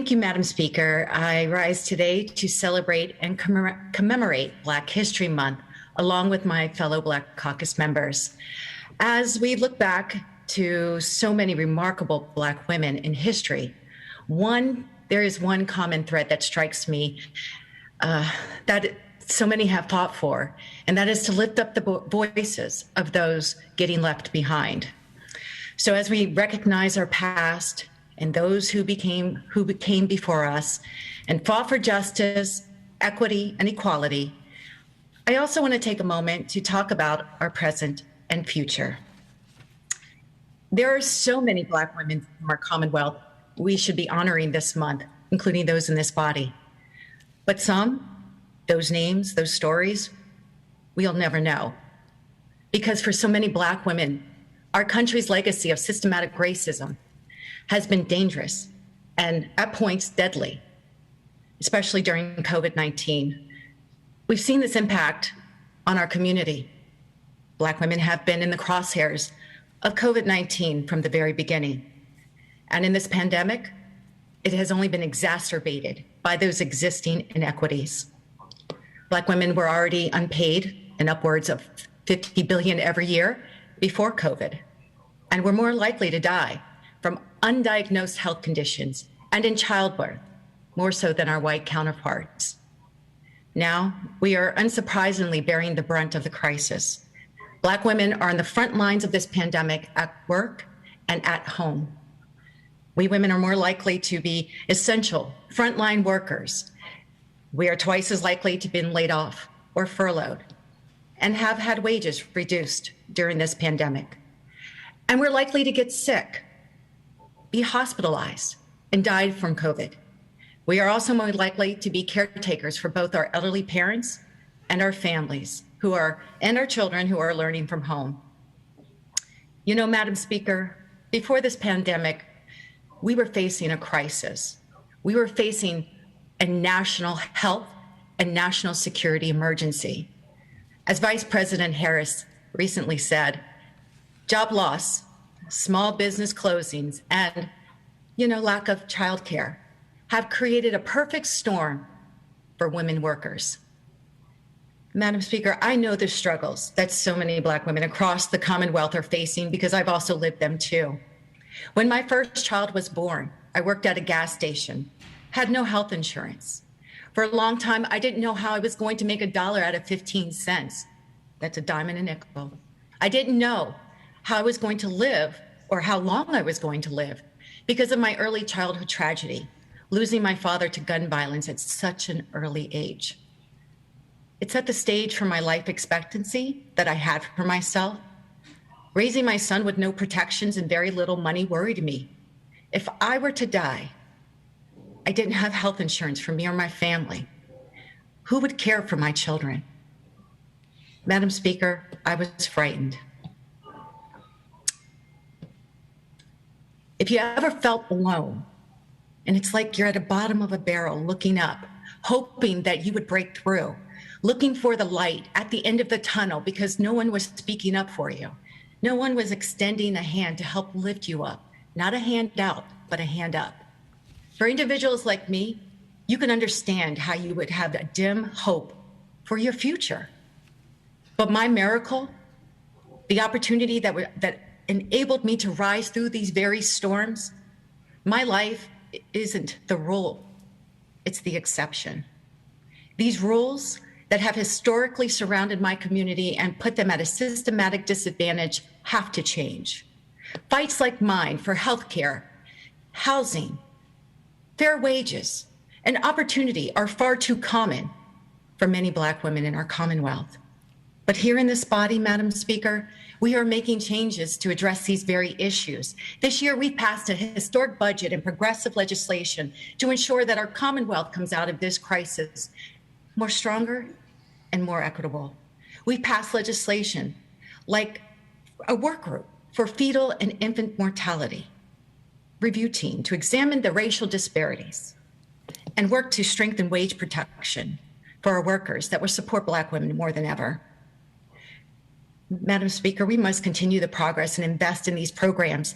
Thank you, Madam Speaker. I rise today to celebrate and commemorate Black History Month, along with my fellow Black Caucus members. As we look back to so many remarkable Black women in history, there is one common thread that strikes me that so many have fought for, and that is to lift up the voices of those getting left behind. So as we recognize our past and those who came before us and fought for justice, equity, and equality, I also want to take a moment to talk about our present and future. There are so many Black women from our Commonwealth we should be honoring this month, including those in this body. But some, those names, those stories, we'll never know. Because for so many Black women, our country's legacy of systematic racism has been dangerous and at points deadly, especially during COVID-19. We've seen this impact on our community. Black women have been in the crosshairs of COVID-19 from the very beginning. And in this pandemic, it has only been exacerbated by those existing inequities. Black women were already unpaid in upwards of $50 billion every year before COVID, and were more likely to die from undiagnosed health conditions and in childbirth, more so than our white counterparts. Now, we are unsurprisingly bearing the brunt of the crisis. Black women are on the front lines of this pandemic at work and at home. We women are more likely to be essential frontline workers. We are twice as likely to have been laid off or furloughed and have had wages reduced during this pandemic. And we're likely to get sick, be hospitalized, and die from COVID. We are also more likely to be caretakers for both our elderly parents and our families and our children who are learning from home. You know, Madam Speaker, before this pandemic, we were facing a crisis. We were facing a national health and national security emergency. As Vice President Harris recently said, job loss, small business closings, and, lack of childcare have created a perfect storm for women workers. Madam Speaker, I know the struggles that so many Black women across the Commonwealth are facing because I've also lived them too. When my first child was born, I worked at a gas station, had no health insurance. For a long time, I didn't know how I was going to make $1 out of 15 cents. That's a dime and a nickel. I didn't know how I was going to live or how long I was going to live because of my early childhood tragedy, losing my father to gun violence at such an early age. It set the stage for my life expectancy that I had for myself. Raising my son with no protections and very little money worried me. If I were to die, I didn't have health insurance for me or my family. Who would care for my children? Madam Speaker, I was frightened. If you ever felt alone, and it's like you're at the bottom of a barrel looking up, hoping that you would break through, looking for the light at the end of the tunnel because no one was speaking up for you. No one was extending a hand to help lift you up, not a hand out, but a hand up. For individuals like me, you can understand how you would have a dim hope for your future. But my miracle, the opportunity that enabled me to rise through these very storms, my life isn't the rule, it's the exception. These rules that have historically surrounded my community and put them at a systematic disadvantage have to change. Fights like mine for healthcare, housing, fair wages, and opportunity are far too common for many Black women in our Commonwealth. But here in this body, Madam Speaker, we are making changes to address these very issues. This year, we passed a historic budget and progressive legislation to ensure that our Commonwealth comes out of this crisis more stronger and more equitable. We passed legislation like a work group for fetal and infant mortality, review team to examine the racial disparities, and work to strengthen wage protection for our workers that will support Black women more than ever. Madam Speaker, we must continue the progress and invest in these programs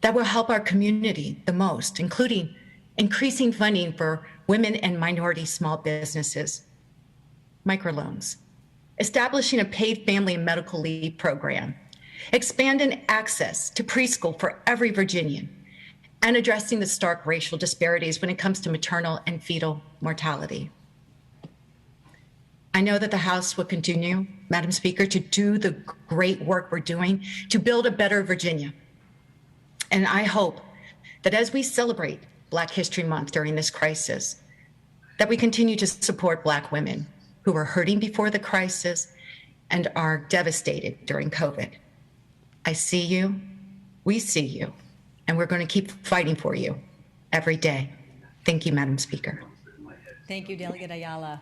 that will help our community the most, including increasing funding for women and minority small businesses, microloans, establishing a paid family and medical leave program, expanding access to preschool for every Virginian, and addressing the stark racial disparities when it comes to maternal and fetal mortality. I know that the House will continue, Madam Speaker, to do the great work we're doing to build a better Virginia. And I hope that as we celebrate Black History Month during this crisis, that we continue to support Black women who were hurting before the crisis and are devastated during COVID. I see you, we see you, and we're going to keep fighting for you every day. Thank you, Madam Speaker. Thank you, Delegate Ayala.